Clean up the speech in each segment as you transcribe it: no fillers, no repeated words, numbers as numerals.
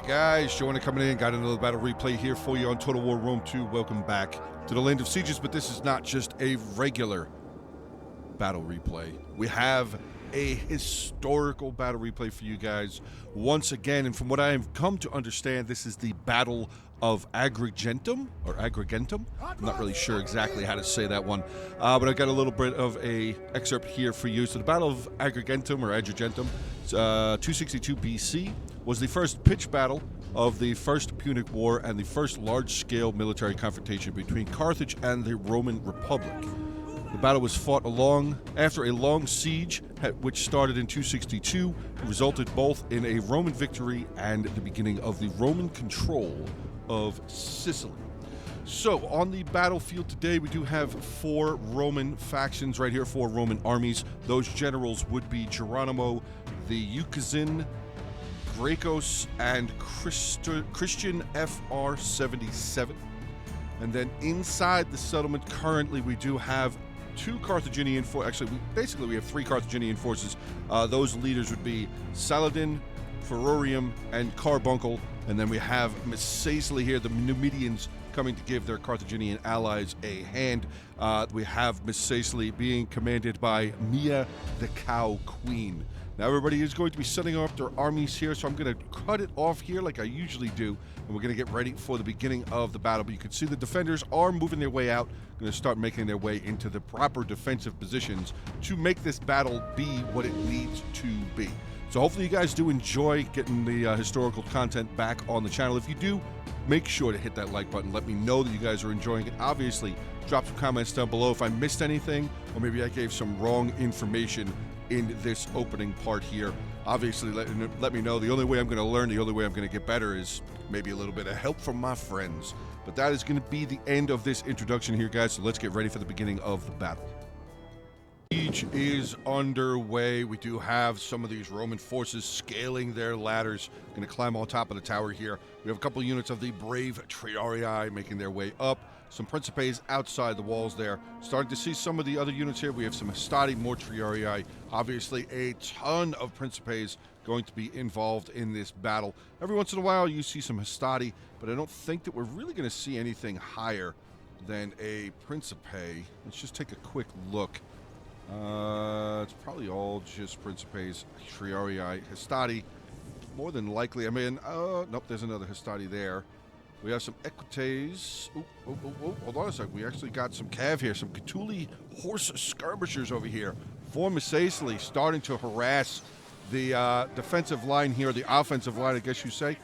Guys, JoeOnit coming in. Got another battle replay here for you on Total War Rome 2. Welcome back to the Land of Sieges, but this is not just a regular battle replay. We have a historical battle replay for you guys once again, and from what I have come to understand, this is the Battle of Agrigentum, or Agrigentum. I'm not really sure exactly how to say that one, but I got a little bit of a excerpt here for you. So the Battle of Agrigentum, or Agrigentum, 262 BC, was the first pitched battle of the First Punic War and the first large-scale military confrontation between Carthage and the Roman Republic. The battle was fought after a long siege, which started in 262, and resulted both in a Roman victory and the beginning of the Roman control of Sicily. So, on the battlefield today, we do have 4 Roman factions right here, 4 Roman armies. Those generals would be Geronimo, the Eucazin, Gracchus, and Christian FR 77. And then inside the settlement currently we do have 2 Carthaginian forces. Actually, we have 3 Carthaginian forces. Those leaders would be Saladin, Ferrorium, and Carbuncle. And then we have Messaceae here, the Numidians, coming to give their Carthaginian allies a hand. We have Messaceae being commanded by Mia, the Cow Queen. Now everybody is going to be setting up their armies here, so I'm going to cut it off here like I usually do, and we're going to get ready for the beginning of the battle. But you can see the defenders are moving their way out, going to start making their way into the proper defensive positions to make this battle be what it needs to be. So hopefully you guys do enjoy getting the historical content back on the channel. If you do, make sure to hit that like button. Let me know that you guys are enjoying it. Obviously, drop some comments down below if I missed anything, or maybe I gave some wrong information in this opening part here. Obviously, let me know. The only way I'm going to learn, the only way I'm going to get better is maybe a little bit of help from my friends. But that is going to be the end of this introduction here, guys, so let's get ready for the beginning of the battle. Siege is underway. We do have some of these Roman forces scaling their ladders, going to climb on top of the tower here. We have a couple units of the brave Triarii making their way up. Some Principes outside the walls there. Starting to see some of the other units here. We have some Hastati, more Triarii. Obviously, a ton of Principes going to be involved in this battle. Every once in a while, you see some Hastati, but I don't think that we're really going to see anything higher than a Principe. Let's just take a quick look. It's probably all just Principes, Triarii, Hastati. More than likely, I mean, nope, there's another Hastati there. We have some Equites. Hold on a sec. We actually got some Cav here, some Catuli horse skirmishers over here. For Messaceae, starting to harass the defensive line here, the offensive line, I guess you say,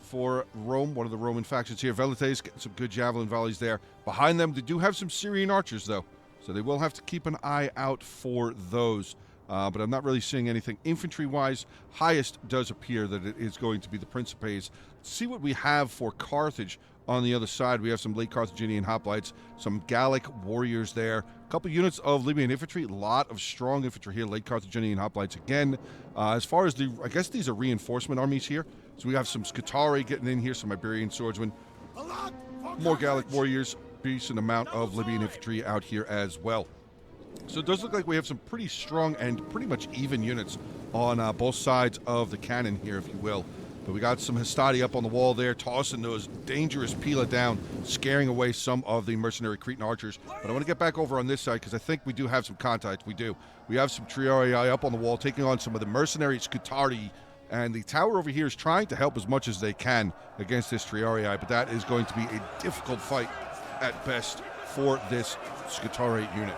for Rome, one of the Roman factions here. Velites getting some good javelin volleys there. Behind them, they do have some Syrian archers, though, so they will have to keep an eye out for those. But I'm not really seeing anything infantry-wise. Highest does appear that it is going to be the Principes. Let's see what we have for Carthage on the other side. We have some late Carthaginian hoplites, some Gallic warriors there, a couple units of Libyan infantry, a lot of strong infantry here, late Carthaginian hoplites again. As far as I guess these are reinforcement armies here. So we have some Scutari getting in here, some Iberian swordsmen, more Gallic warriors, decent amount of Libyan infantry out here as well. So it does look like we have some pretty strong and pretty much even units on both sides of the cannon here, if you will. But we got some Hastati up on the wall there, tossing those dangerous Pila down, scaring away some of the mercenary Cretan archers. But I want to get back over on this side because I think we do have some contact. We do. We have some Triarii up on the wall, taking on some of the mercenary Scutari. And the tower over here is trying to help as much as they can against this Triarii. But that is going to be a difficult fight at best for this Scutari unit.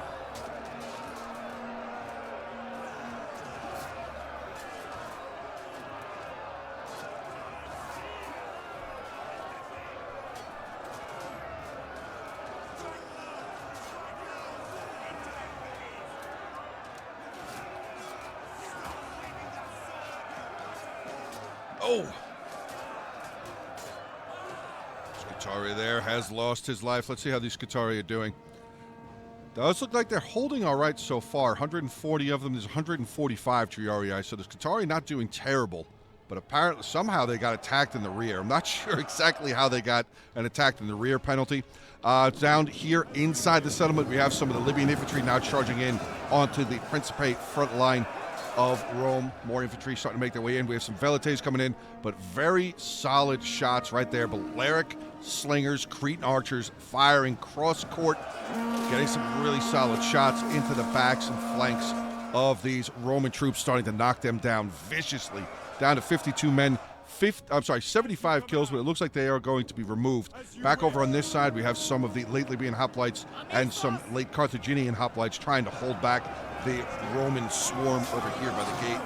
Oh! Scutari there has lost his life. Let's see how these Scutari are doing. Does look like they're holding all right so far. 140 of them. There's 145 Triarii, so the Scutari not doing terrible. But apparently, somehow they got attacked in the rear. I'm not sure exactly how they got an attack in the rear penalty. Down here inside the settlement, we have some of the Libyan infantry now charging in onto the Principe front line of Rome. More infantry starting to make their way in. We have some Velites coming in, but very solid shots right there. Balearic slingers, Cretan archers firing cross court, getting some really solid shots into the backs and flanks of these Roman troops, starting to knock them down viciously. Down to 52 men. 75 kills, but it looks like they are going to be removed. Back over on this side, we have some of the late Libyan hoplites and some late Carthaginian hoplites trying to hold back the Roman swarm over here by the gate.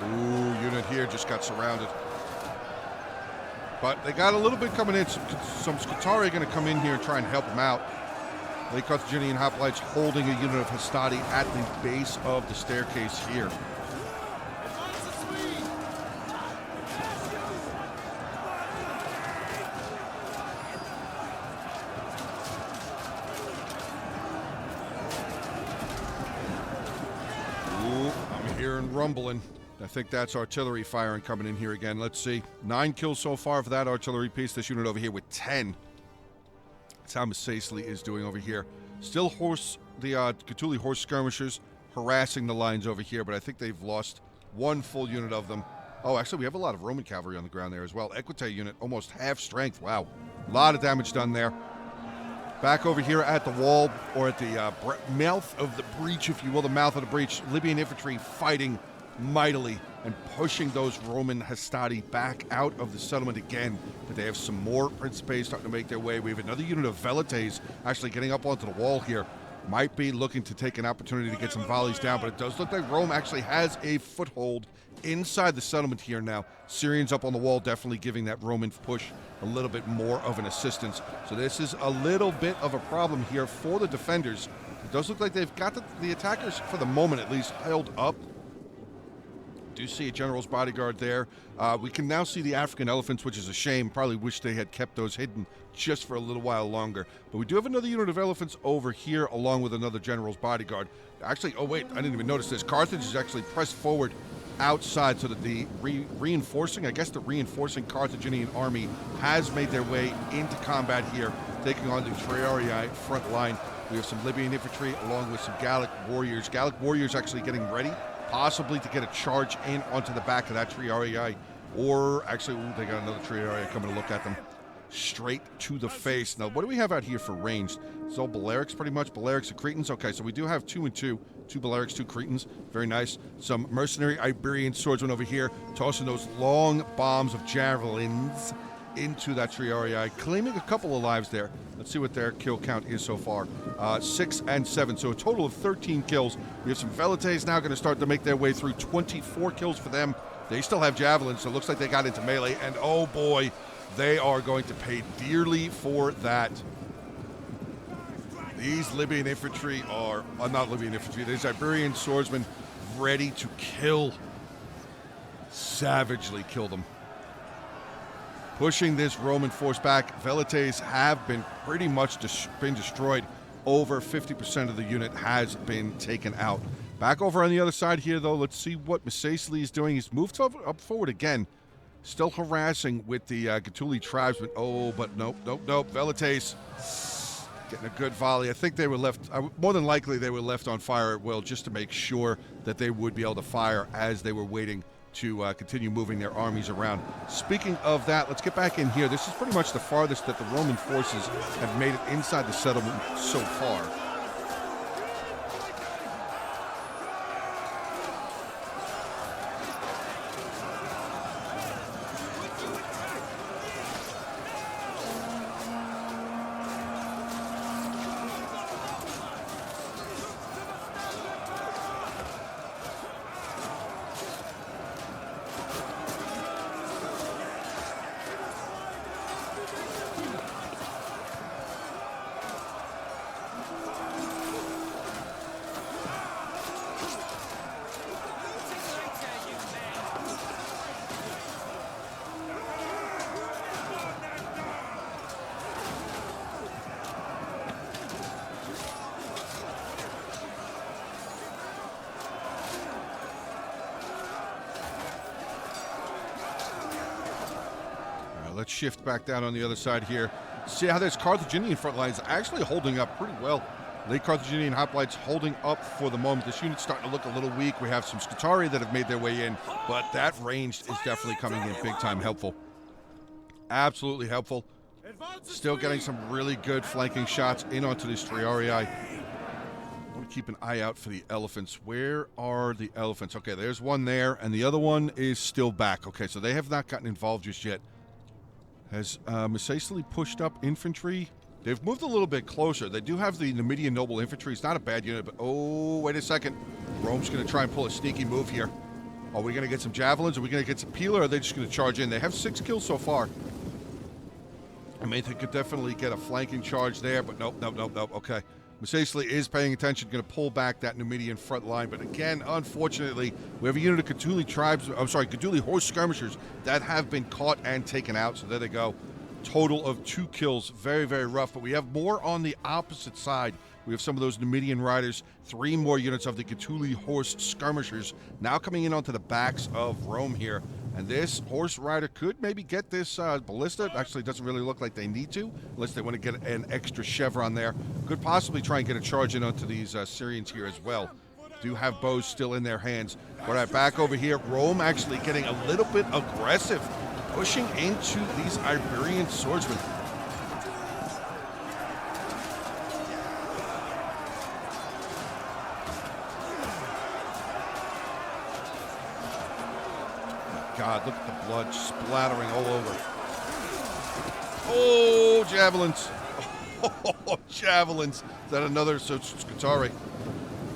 Ooh, unit here just got surrounded. But they got a little bit coming in. Some Scutari are going to come in here and try and help them out. Late Carthaginian hoplites holding a unit of Hastati at the base of the staircase here. Ooh, I'm hearing rumbling. I think that's artillery firing coming in here again. Let's see. 9 kills so far for that artillery piece. This unit over here with 10. That's how Masacely is doing over here. Still the Cthulhu horse skirmishers harassing the lines over here, but I think they've lost 1 full unit of them. Oh, actually, we have a lot of Roman cavalry on the ground there as well. Equite unit, almost half strength. Wow. A lot of damage done there. Back over here at the wall, or at the mouth of the breach, if you will, the mouth of the breach. Libyan infantry fighting mightily and pushing those Roman Hastati back out of the settlement again. But they have some more Principes starting to make their way. We have another unit of Velites actually getting up onto the wall here. Might be looking to take an opportunity to get some volleys down, but it does look like Rome actually has a foothold inside the settlement here now. Syrians up on the wall definitely giving that Roman push a little bit more of an assistance. So this is a little bit of a problem here for the defenders. It does look like they've got the attackers, for the moment at least, held up. Do see a general's bodyguard there. We can now see the African elephants, which is a shame. Probably wish they had kept those hidden just for a little while longer. But we do have another unit of elephants over here, along with another general's bodyguard. Actually, oh wait, I didn't even notice this. Carthage is actually pressed forward outside so that the reinforcing Carthaginian army has made their way into combat here, taking on the Triarii front line. We have some Libyan infantry along with some Gallic warriors. Gallic warriors actually getting ready, possibly to get a charge in onto the back of that Triarii. Or actually, ooh, they got another Triarii coming to look at them straight to the face. Now, what do we have out here for ranged? It's all Balearics pretty much. Balearics and Cretans. Okay, so we do have 2 and 2. 2 Balearics, 2 Cretans. Very nice. Some mercenary Iberian swordsmen over here, tossing those long bombs of javelins into that Triarii, claiming a couple of lives there. Let's see what their kill count is so far. 6 and 7, so a total of 13 kills. We have some Velites now going to start to make their way through. 24 kills for them. They still have javelins, so it looks like they got into melee, and oh boy, they are going to pay dearly for that. These Libyan infantry are, not Libyan infantry, these Iberian swordsmen ready to kill, savagely kill them. Pushing this Roman force back. Velites have been pretty much destroyed. Over 50% of the unit has been taken out. Back over on the other side here, though, let's see what Masacely is doing. He's moved up forward again. Still harassing with the Cthulhu tribesmen. Oh, but nope. Velites getting a good volley. I think they were left, more than likely they were left on fire at will just to make sure that they would be able to fire as they were waiting to continue moving their armies around. Speaking of that, let's get back in here. This is pretty much the farthest that the Roman forces have made it inside the settlement so far. let's shift back down on the other side here. See how this Carthaginian front line is actually holding up pretty well. Late Carthaginian hoplites holding up for the moment. This unit's starting to look a little weak. We have some Scutari that have made their way in, but that range is definitely coming in big time helpful. Absolutely helpful. Still getting some really good flanking shots in onto these Triarii. I want to keep an eye out for the elephants. Where are the elephants? Okay, there's one there, and the other one is still back. Okay, so they have not gotten involved just yet. Has Misacely pushed up infantry? They've moved a little bit closer. They do have the Numidian Noble Infantry. It's not a bad unit, but oh, wait a second. Rome's going to try and pull a sneaky move here. Are we going to get some javelins? Are we going to get some peel, or are they just going to charge in? They have 6 kills so far. I mean, they could definitely get a flanking charge there, but nope. Okay. Misacely is paying attention, going to pull back that Numidian front line. But again, unfortunately, we have a unit of Cthulhi horse skirmishers that have been caught and taken out. So there they go. Total of 2 kills. Very, very rough. But we have more on the opposite side. We have some of those Numidian riders. 3 more units of the Cthulhi horse skirmishers now coming in onto the backs of Rome here. And this horse rider could maybe get this ballista. Actually, it doesn't really look like they need to, unless they want to get an extra chevron there. Could possibly try and get a charge in onto these Syrians here as well. Do have bows still in their hands. All right, back over here. Rome actually getting a little bit aggressive, pushing into these Iberian swordsmen. God, look at the blood splattering all over. Oh, javelins. Oh, javelins. Is that another Scutari?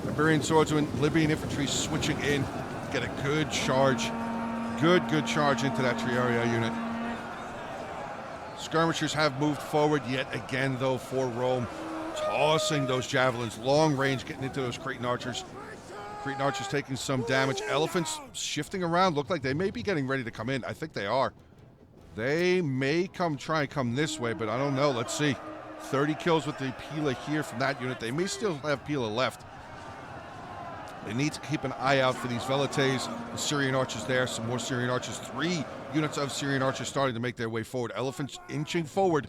Iberian swordsmen, Libyan infantry switching in. Get a good charge. Good charge into that Triarii unit. Skirmishers have moved forward yet again, though, for Rome. Tossing those javelins. Long range, getting into those Cretan archers. Cretan archers taking some damage. Elephants shifting around. Look like they may be getting ready to come in. I think they are. They may try and come this way, but I don't know. Let's see. 30 kills with the Pila here from that unit. They may still have Pila left. They need to keep an eye out for these Velites, the Syrian archers there. Some more Syrian archers. 3 units of Syrian archers starting to make their way forward. Elephants inching forward.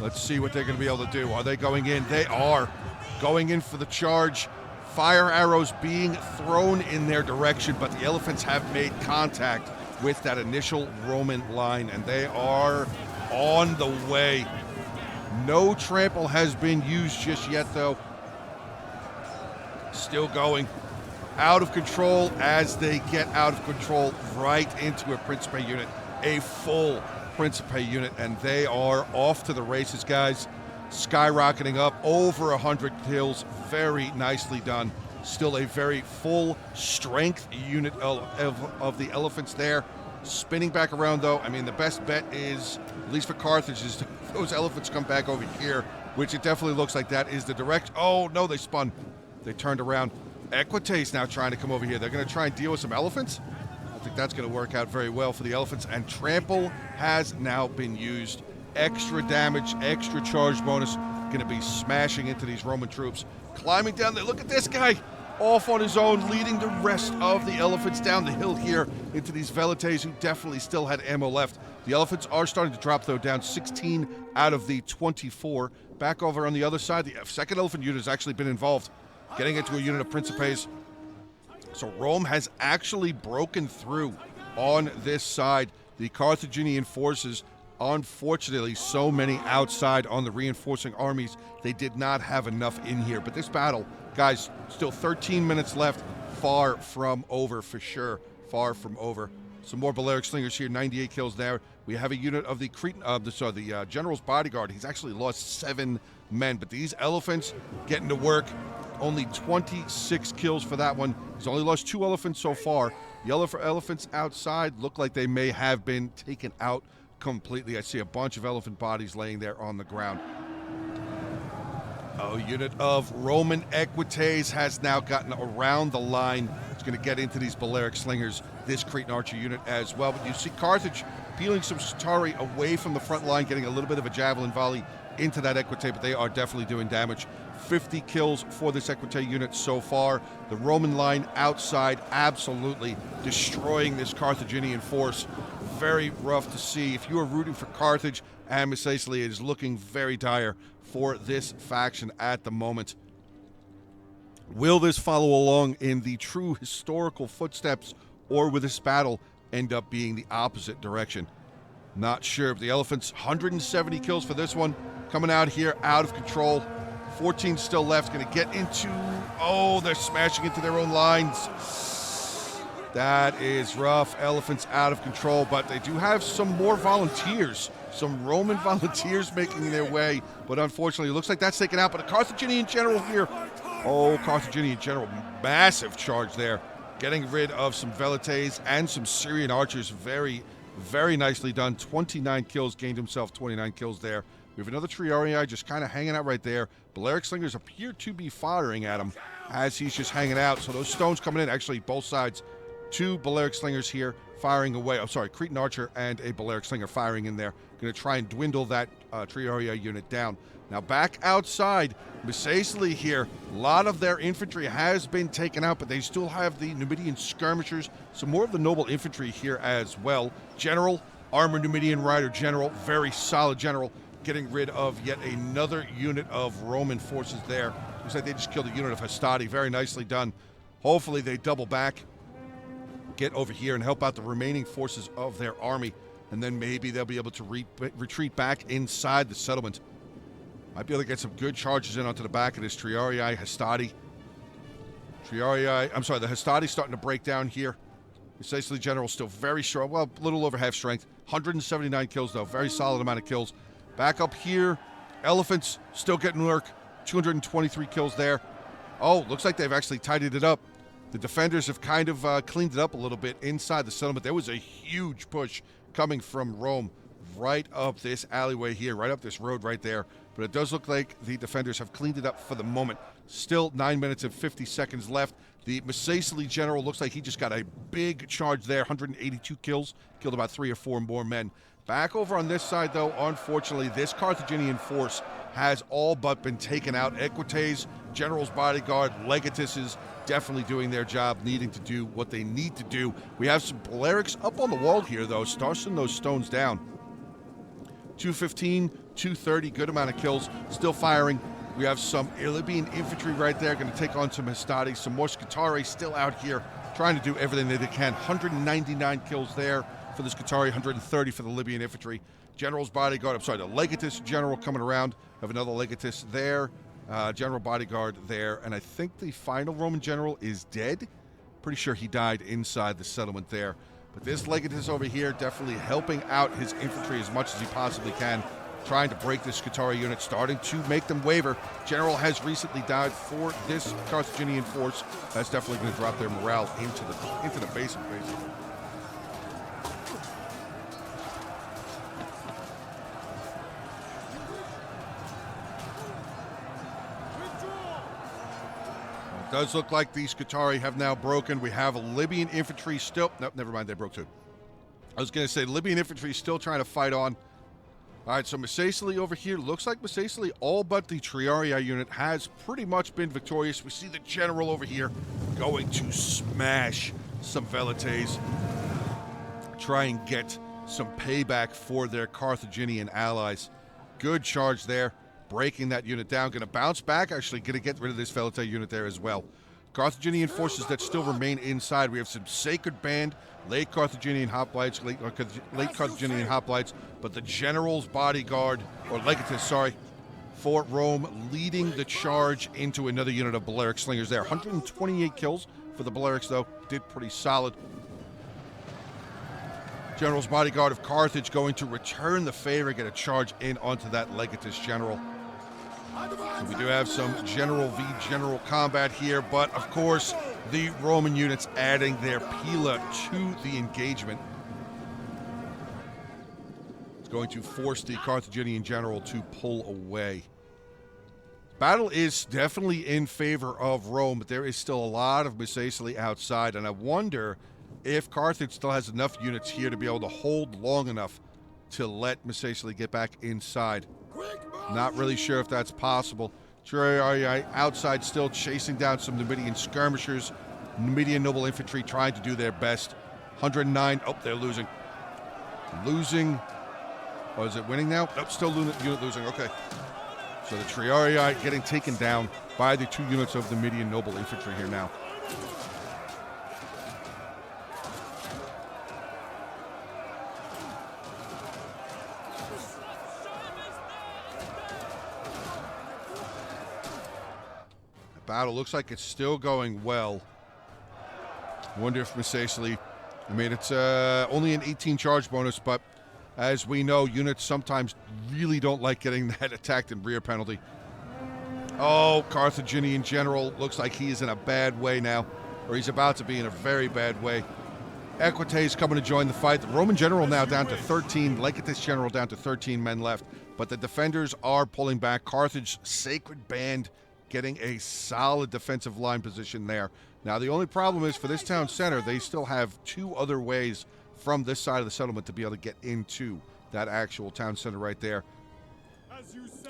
Let's see what they're going to be able to do. Are they going in? They are going in for the charge. Fire arrows being thrown in their direction, but the elephants have made contact with that initial Roman line, and they are on the way. No trample has been used just yet, though. Still going. Out of control as they get out of control right into a Principe unit. A full Principe unit, and they are off to the races, guys. Skyrocketing up over 100 kills. Very nicely done. Still a very full strength unit of the elephants there. Spinning back around, though. I mean, the best bet is, at least for Carthage, is those elephants come back over here, which it definitely looks like that is the direct. Oh, no, they spun. They turned around. Equites now trying to come over here. They're going to try and deal with some elephants. I think that's going to work out very well for the elephants. And trample has now been used. Extra damage, extra charge bonus. Going to be smashing into these Roman troops. Climbing down there. Look at this guy. Off on his own, leading the rest of the elephants down the hill here into these Velites who definitely still had ammo left. The elephants are starting to drop, though, down 16 out of the 24. Back over on the other side, the second elephant unit has actually been involved, getting into a unit of Principes. So Rome has actually broken through on this side. The Carthaginian forces, unfortunately, so many outside on the reinforcing armies, they did not have enough in here. But this battle, guys, still 13 minutes left. Far from over for sure. Far from over. Some more Balearic Slingers here, 98 kills there. We have a unit of the Cretan, the General's Bodyguard. He's actually lost 7 men, but these elephants getting to work. Only 26 kills for that one. He's only lost 2 elephants so far. The elephants outside look like they may have been taken out completely. I see a bunch of elephant bodies laying there on the ground. A unit of Roman Equites has now gotten around the line. It's going to get into these Balearic Slingers, this Cretan Archer unit as well. But you see Carthage peeling some Scutari away from the front line, getting a little bit of a javelin volley into that Equite, but they are definitely doing damage. 50 kills for this Equite unit so far. The Roman line outside absolutely destroying this Carthaginian force. Very rough to see. If you are rooting for Carthage and Missaesli, it is looking very dire for this faction at the moment. Will this follow along in the true historical footsteps, or will this battle end up being the opposite direction? Not sure. But the Elephants, 170 kills for this one. Coming out here, out of control. 14 still left. Going to get into... Oh, they're smashing into their own lines. That is rough. Elephants out of control, but they do have some more volunteers. Some Roman volunteers making their way, but unfortunately, it looks like that's taken out. But a Carthaginian general here. Oh, Carthaginian general, massive charge there. Getting rid of some Velites and some Syrian archers. Very, very nicely done. 29 kills, gained himself 29 kills there. We have another Triarii just kind of hanging out right there. Balearic Slingers appear to be firing at him as he's just hanging out. So those stones coming in, actually both sides. 2 Balearic Slingers here firing away. I'm sorry, Cretan Archer and a Balearic Slinger firing in there. Going to try and dwindle that Triarii unit down. Now back outside, Missaesli here. A lot of their infantry has been taken out, but they still have the Numidian skirmishers. Some more of the noble infantry here as well. General, armored Numidian rider general, very solid general. Getting rid of yet another unit of Roman forces there. Looks like they just killed a unit of Hastati. Very nicely done. Hopefully they double back, get over here and help out the remaining forces of their army, and then maybe they'll be able to retreat back inside the settlement. Might be able to get some good charges in onto the back of this Triarii, Hastati. I'm sorry, the Hastati starting to break down here. Missaesli general still very strong. Well, a little over half strength. 179 kills, though. Very solid amount of kills. Back up here, Elephants still getting work. 223 kills there. Oh, looks like they've actually tidied it up. The defenders have kind of cleaned it up a little bit inside the settlement. There was a huge push coming from Rome right up this alleyway here, right up this road right there. But it does look like the defenders have cleaned it up for the moment. Still 9 minutes and 50 seconds left. The Missaesli general looks like he just got a big charge there. 182 kills, killed about 3 or 4 more men. Back over on this side, though, unfortunately, this Carthaginian force has all but been taken out. Equites, general's bodyguard, legatuses, definitely doing their job, needing to do what they need to do. We have some Balearics up on the wall here, though, tossing those stones down. 215, 230, good amount of kills, still firing. We have some Libyan infantry right there, going to take on some Hastati, some more Scutari still out here, trying to do everything that they can. 199 kills there for the Scutari, 130 for the Libyan infantry. General's bodyguard, I'm sorry, the Legatus general coming around. Have another Legatus there, general bodyguard there, and I think the final Roman general is dead. Pretty sure he died inside the settlement there. But this Legatus over here definitely helping out his infantry as much as he possibly can, trying to break this Scutari unit, starting to make them waver. General has recently died for this Carthaginian force. That's definitely going to drop their morale into the basic. It does look like the Scutari have now broken. We have Libyan infantry still... Nope, never mind, they broke too. I was going to say, Libyan infantry still trying to fight on. All right, so Missaesli over here. Looks like Missaesli, all but the Triarii unit, has pretty much been victorious. We see the general over here going to smash some Velites. Try and get some payback for their Carthaginian allies. Good charge there. Breaking that unit down. Going to bounce back. Actually, going to get rid of this Velite unit there as well. Carthaginian forces that still remain inside. We have some Sacred Band, late Carthaginian hoplites, late Carthaginian hoplites, but the general's bodyguard, or legatus, sorry, for Rome, leading the charge into another unit of Balearic Slingers there. 128 kills for the Balearics, though. Did pretty solid. General's bodyguard of Carthage going to return the favor, get a charge in onto that legatus general. So we do have some general v general combat here, but of course the Roman units adding their Pila to the engagement. It's going to force the Carthaginian general to pull away. Battle is definitely in favor of Rome, but there is still a lot of Missaesli outside, and I wonder if Carthage still has enough units here to be able to hold long enough to let Missaesli get back inside. Not really sure if that's possible. Triarii outside still chasing down some Numidian skirmishers. Numidian noble infantry trying to do their best. 109. Oh, they're losing. Losing. Oh, is it winning now? Nope, still unit losing. Okay. So the Triarii getting taken down by the 2 units of the Numidian noble infantry here now. Battle looks like it's still going well. Wonder if Misacely, I mean, it's only an 18 charge bonus, but as we know, units sometimes really don't like getting that attacked and rear penalty. Oh, Carthaginian general looks like he is in a bad way now, or he's about to be in a very bad way. Equites coming to join the fight. The Roman general now down to 13, Legatus general down to 13 men left, but the defenders are pulling back. Carthage Sacred Band getting a solid defensive line position there. Now, the only problem is for this town center, they still have 2 other ways from this side of the settlement to be able to get into that actual town center right there.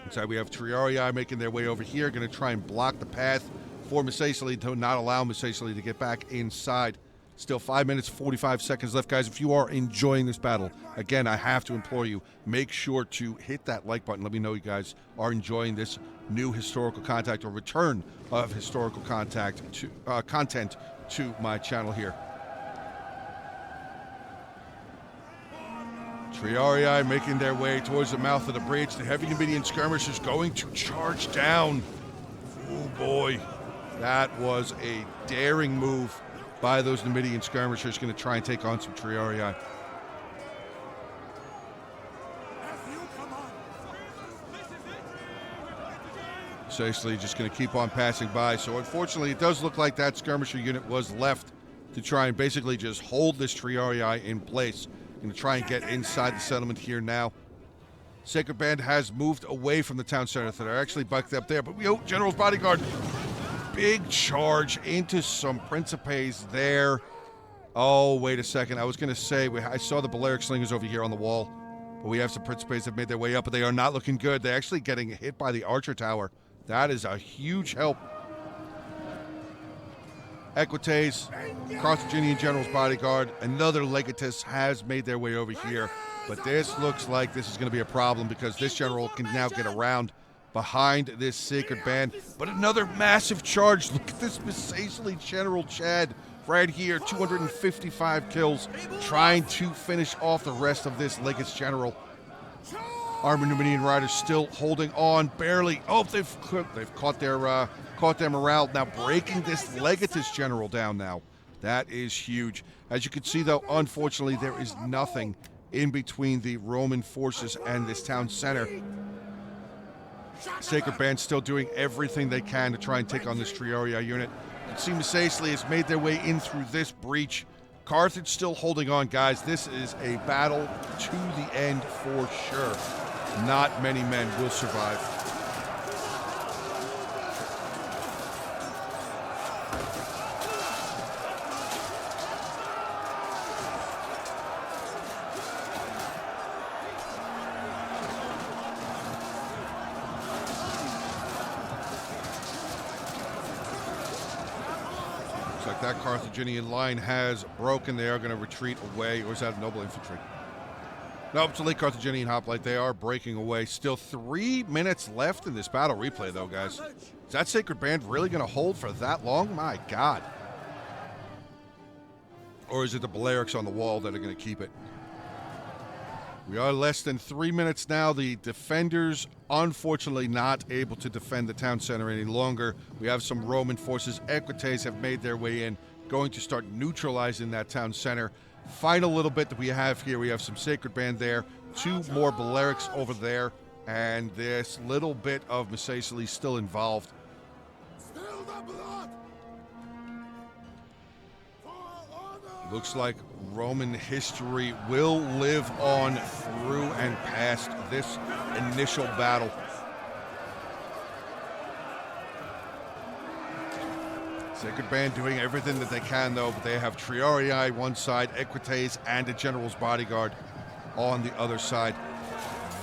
Inside, we have Triarii making their way over here, going to try and block the path for Misacely to not allow Misacely to get back inside. Still 5 minutes, 45 seconds left, guys. If you are enjoying this battle, again, I have to implore you, make sure to hit that like button. Let me know you guys are enjoying this new historical contact or return of historical content to my channel here. Triarii making their way towards the mouth of the breach. The heavy Numidian skirmishers going to charge down. Oh boy, that was a daring move by those Numidian skirmishers, going to try and take on some Triarii. Misacely just going to keep on passing by. So unfortunately, it does look like that skirmisher unit was left to try and basically just hold this Triarii in place. Going to try and get inside the settlement here now. Sacred Band has moved away from the town center. They're actually bucked up there, but General's bodyguard. Big charge into some Principes there. Oh, wait a second. I was going to say, I saw the Balearic Slingers over here on the wall, but we have some Principes that made their way up, but they are not looking good. They're actually getting hit by the Archer Tower. That is a huge help. Equites, Carthaginian General's bodyguard, another Legatus has made their way over here, but this looks like this is going to be a problem because this general can now get around behind this Sacred Band. But another massive charge. Look at this Misacely General Chad right here. 255 kills, trying to finish off the rest of this Legatus General. Armored Numidian riders still holding on, barely. Oh, they've caught their morale. Now breaking this Legatus General down now. That is huge. As you can see, though, unfortunately, there is nothing in between the Roman forces and this town center. Sacred Band still doing everything they can to try and take on this Triarii unit. You can see Misacely has made their way in through this breach. Carthage still holding on, guys. This is a battle to the end for sure. Not many men will survive. Like that Carthaginian line has broken. They are going to retreat away. Or is that noble infantry? No, it's a late Carthaginian hoplite. They are breaking away. Still 3 minutes left in this battle replay, though, guys. Is that Sacred Band really going to hold for that long? My God. Or is it the Balearics on the wall that are going to keep it? We are less than 3 minutes now. The defenders, unfortunately, not able to defend the town center any longer. We have some Roman forces. Equites have made their way in, going to start neutralizing that town center. Final little bit that we have here, we have some Sacred Band there, 2 more Balearics over there, and this little bit of Misacely still involved. Looks like Roman history will live on through and past this initial battle. Sacred Band doing everything that they can, though, but they have Triarii one side, Equites, and a General's bodyguard on the other side.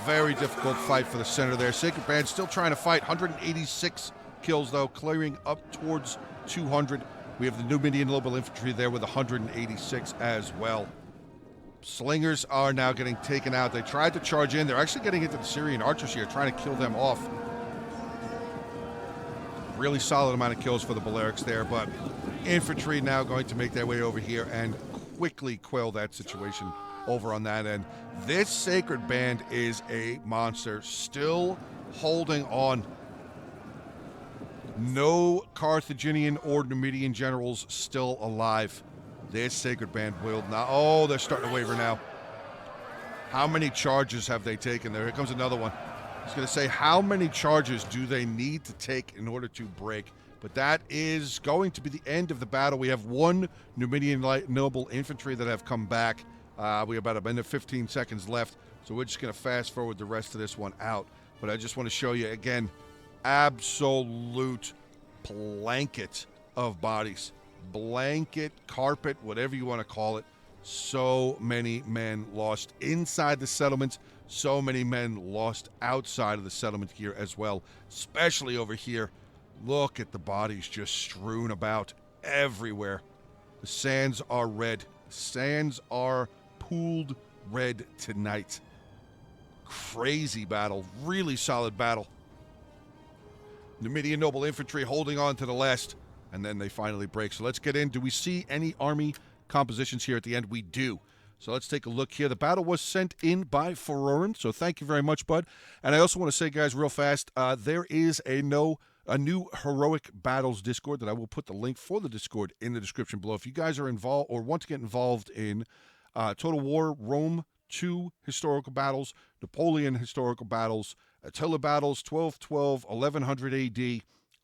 Very difficult fight for the center there. Sacred Band still trying to fight. 186 kills, though, clearing up towards 200. We have the Numidian Noble Infantry there with 186 as well. Slingers are now getting taken out. They tried to charge in. They're actually getting into the Syrian archers here, trying to kill them off. Really solid amount of kills for the Balearics there, but infantry now going to make their way over here and quickly quell that situation over on that end. This Sacred Band is a monster, still holding on. No Carthaginian or Numidian generals still alive. This Sacred Band will not. Oh, they're starting to waver now. How many charges have they taken there? Here comes another one. I was going to say, how many charges do they need to take in order to break? But that is going to be the end of the battle. We have one Numidian noble infantry that have come back. We have about a minute 15 seconds left, so we're just going to fast forward the rest of this one out. But I just want to show you, again, absolute blanket of bodies. Blanket, carpet, whatever you want to call it. So many men lost inside the settlement. So many men lost outside of the settlement here as well, especially over here. Look at the bodies just strewn about everywhere. The sands are red. Sands are pooled red tonight. Crazy battle. Really solid battle. Numidian Noble Infantry holding on to the last, and then they finally break. So let's get in. Do we see any army compositions here at the end? We do. So let's take a look here. The battle was sent in by Ferorin, so thank you very much, bud. And I also want to say, guys, real fast, there is a new Heroic Battles Discord that I will put the link for the Discord in the description below. If you guys are involved or want to get involved in Total War Rome 2 historical battles, Napoleon historical battles, Attila battles, 1212, 1100 AD,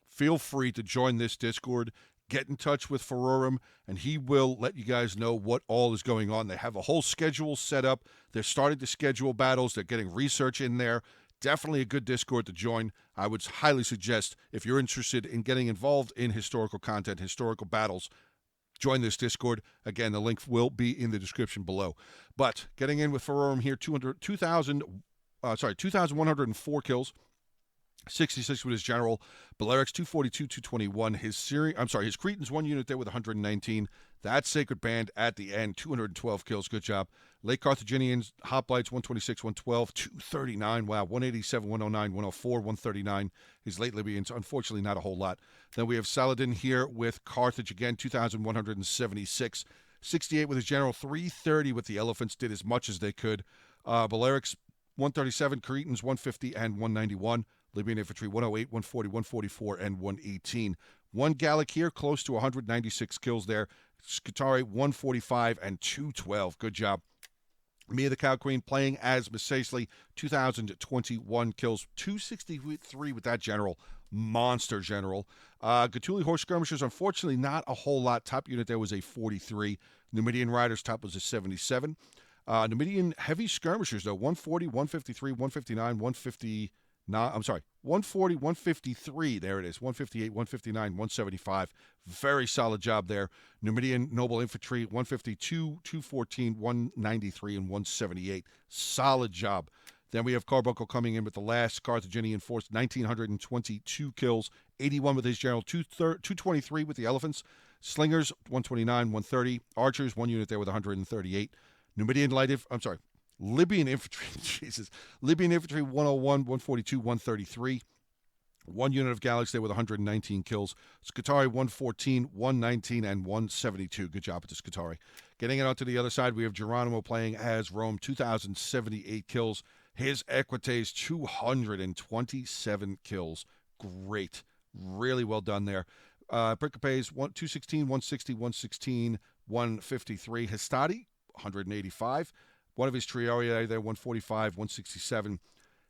feel free to join this Discord. Get in touch with Ferorim, and he will let you guys know what all is going on. They have a whole schedule set up. They're starting to schedule battles. They're getting research in there. Definitely a good Discord to join. I would highly suggest, if you're interested in getting involved in historical content, historical battles, join this Discord. Again, the link will be in the description below. But getting in with Ferorim here, 2,104 kills. 66 with his general. Balearics 242, 221. His Cretans 1 unit there with 119. That Sacred Band at the end, 212 kills. Good job. Late Carthaginians, Hoplites 126, 112, 239. Wow, 187, 109, 104, 139. His late Libyans, unfortunately, not a whole lot. Then we have Saladin here with Carthage again, 2,176. 68 with his general, 330 with the elephants. Did as much as they could. Balearics 137, Cretans 150 and 191. Libyan infantry 108, 140, 144, and 118. One Gallic here, close to 196 kills there. Scutari 145 and 212. Good job. Mia the Cow Queen playing as Misaisley, 2,021 kills, 263 with that general. Monster general. Gatuli Horse Skirmishers, unfortunately, not a whole lot. Top unit there was a 43. Numidian Riders, top was a 77. Numidian Heavy Skirmishers, though, 140, 153, 159, 150. 140, 153. There it is. 158, 159, 175. Very solid job there. Numidian Noble Infantry, 152, 214, 193, and 178. Solid job. Then we have Carbuncle coming in with the last Carthaginian force, 1,922 kills, 81 with his general, 223 with the elephants. Slingers, 129, 130. Archers, 1 unit there with 138. Libyan infantry, Jesus. Libyan infantry, 101, 142, 133. 1 unit of Gallics there with 119 kills. Scutari, 114, 119, and 172. Good job at the Scutari. Getting it onto the other side, we have Geronimo playing as Rome, 2,078 kills. His Equites, 227 kills. Great. Really well done there. Pericopes, 216, 160, 116, 153. Hastati, 185. One of his Triarii there, 145, 167.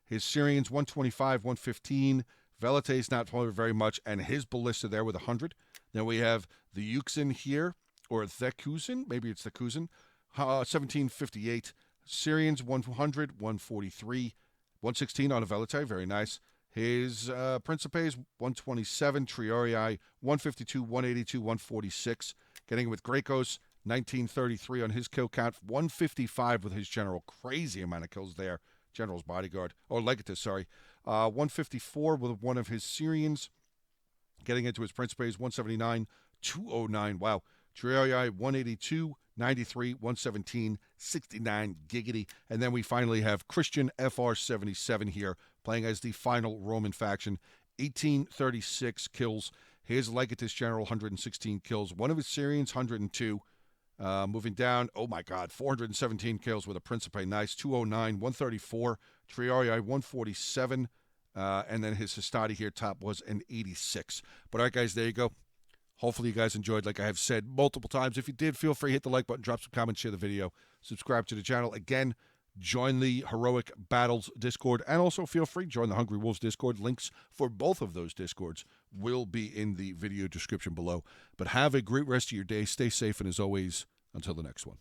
His Syrians, 125, 115. Velites, not very much. And his Ballista there with 100. Then we have the Euxin here, or Thekusin. Maybe it's Thekusin. 1758. Syrians, 100, 143. 116 on a Velite. Very nice. His Principes, 127. Triarii, 152, 182, 146. Getting with Grecos, 1933 on his kill count, 155 with his general. Crazy amount of kills there. General's Bodyguard, or Legatus, sorry. 154 with one of his Syrians. Getting into his Principes, 179, 209. Wow. Triarii, 182, 93, 117, 69 giggity. And then we finally have Christian FR77 here, playing as the final Roman faction. 1836 kills. His Legatus General, 116 kills. One of his Syrians, 102. Moving down, oh my God, 417 kills with a Principe. Nice. 209, 134. Triarii, 147. And then his Hastati here top was an 86. But all right, guys, there you go. Hopefully you guys enjoyed, like I have said multiple times. If you did, feel free to hit the like button, drop some comments, share the video, subscribe to the channel. Again, join the Heroic Battles Discord, and also feel free to join the Hungry Wolves Discord. Links for both of those Discords will be in the video description below. But have a great rest of your day. Stay safe, and as always, until the next one.